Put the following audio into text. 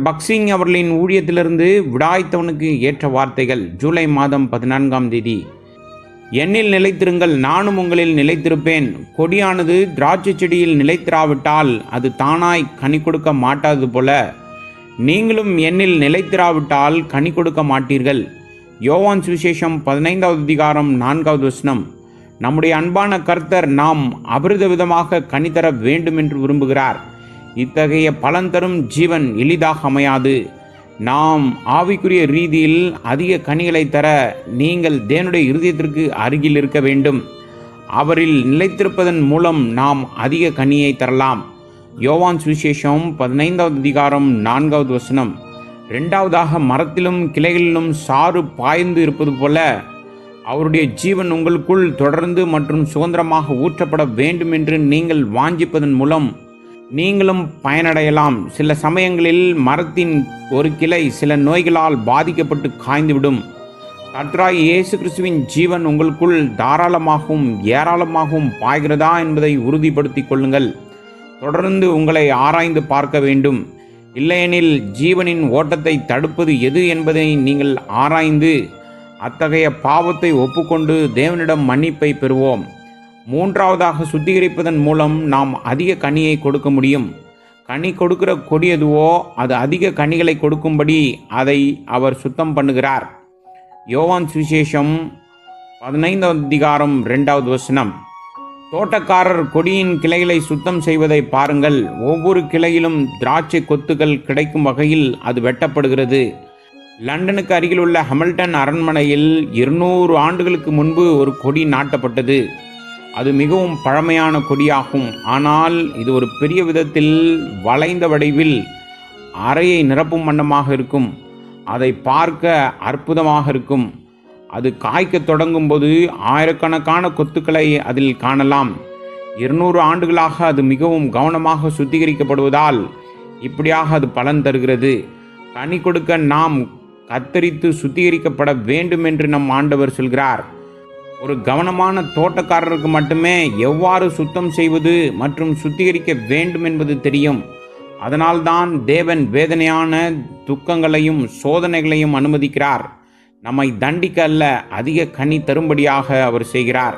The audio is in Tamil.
பக்சிங் அவர்களின் ஊழியத்திலிருந்து விடாய்த்தவனுக்கு ஏற்ற வார்த்தைகள். ஜூலை மாதம் 14ஆம் தேதி. என்னில் நிலைத்திருங்கள், நானும் உங்களில் நிலைத்திருப்பேன். கொடியானது திராட்சை செடியில் நிலைத்திராவிட்டால் அது தானாய் கனி கொடுக்க மாட்டாது போல, நீங்களும் என்னில் நிலைத்திராவிட்டால் கனி கொடுக்க மாட்டீர்கள். யோவான் சுவிசேஷம் 15வது அதிகாரம் 4வது வசனம். நம்முடைய அன்பான கர்த்தர் நாம் அபிரித விதமாக கனி தர வேண்டும் என்று விரும்புகிறார். இத்தகைய பலன் தரும் ஜீவன் எளிதாக அமையாது. நாம் ஆவிக்குரிய ரீதியில் அதிக கனிகளை தர நீங்கள் தேவனுடைய இருதயத்திற்கு அருகில் இருக்க வேண்டும். அவரில் நிலைத்திருப்பதன் மூலம் நாம் அதிக கனியை தரலாம். யோவான் சுவிசேஷம் 15வது அதிகாரம் 4வது வசனம். இரண்டாவதாக, மரத்திலும் கிளைகளிலும் சாறு பாய்ந்து இருப்பது போல அவருடைய ஜீவன் உங்களுக்குள் தொடர்ந்து மற்றும் சுதந்திரமாக ஊற்றப்பட வேண்டும் என்று நீங்கள் வாஞ்சிப்பதன் மூலம் நீங்களும் பயனடையலாம். சில சமயங்களில் மரத்தின் ஒரு கிளை சில நோய்களால் பாதிக்கப்பட்டு காய்ந்துவிடும். கர்த்தராகிய இயேசு கிறிஸ்துவின் ஜீவன் உங்களுக்குள் தாராளமாகவும் ஏராளமாகவும் பாய்கிறதா என்பதை உறுதிப்படுத்திக் கொள்ளுங்கள். தொடர்ந்து உங்களை ஆராய்ந்து பார்க்க வேண்டும். இல்லையெனில் ஜீவனின் ஓட்டத்தை தடுப்பது எது என்பதை நீங்கள் ஆராய்ந்து அத்தகைய பாவத்தை ஒப்புக்கொண்டு தேவனிடம் மன்னிப்பை பெறுவோம். மூன்றாவதாக, சுத்திகரிப்பதன் மூலம் நாம் அதிக கனியை கொடுக்க முடியும். கனி கொடுக்கிற கொடி எதுவோ அது அதிக கனிகளை கொடுக்கும்படி அதை அவர் சுத்தம் பண்ணுகிறார். யோவான் சுவிசேஷம் 15வது அதிகாரம் 2வது வசனம். தோட்டக்காரர் கொடியின் கிளைகளை சுத்தம் செய்வதை பாருங்கள். ஒவ்வொரு கிளையிலும் திராட்சை கொத்துகள் கிடைக்கும் வகையில் அது வெட்டப்படுகிறது. லண்டனுக்கு அருகில் உள்ள ஹாமில்டன் அரண்மனையில் 200 ஆண்டுகளுக்கு முன்பு ஒரு கொடி நாட்டப்பட்டது. அது மிகவும் பழமையான கொடியாகும். ஆனால் இது ஒரு பெரிய விதத்தில் வளைந்த வடிவில் அறையை நிரப்பும் வண்ணமாக இருக்கும். அதை பார்க்க அற்புதமாக இருக்கும். அது காய்க்க தொடங்கும் போது ஆயிரக்கணக்கான கொத்துக்களை அதில் காணலாம். 200 ஆண்டுகளாக அது மிகவும் கவனமாக சுத்திகரிக்கப்படுவதால் இப்படியாக அது பலன் தருகிறது. கனி கொடுக்க நாம் கத்தரித்து சுத்திகரிக்கப்பட வேண்டும் என்று நம் ஆண்டவர் சொல்கிறார். ஒரு கவனமான தோட்டக்காரருக்கு மட்டுமே எவ்வாறு சுத்தம் செய்வது மற்றும் சுத்திகரிக்க வேண்டும் என்பது தெரியும். அதனால்தான் தேவன் வேதனையான துக்கங்களையும் சோதனைகளையும் அனுமதிக்கிறார். நம்மை தண்டிக்க அல்ல, அதிக கனி தரும்படியாக அவர் செய்கிறார்.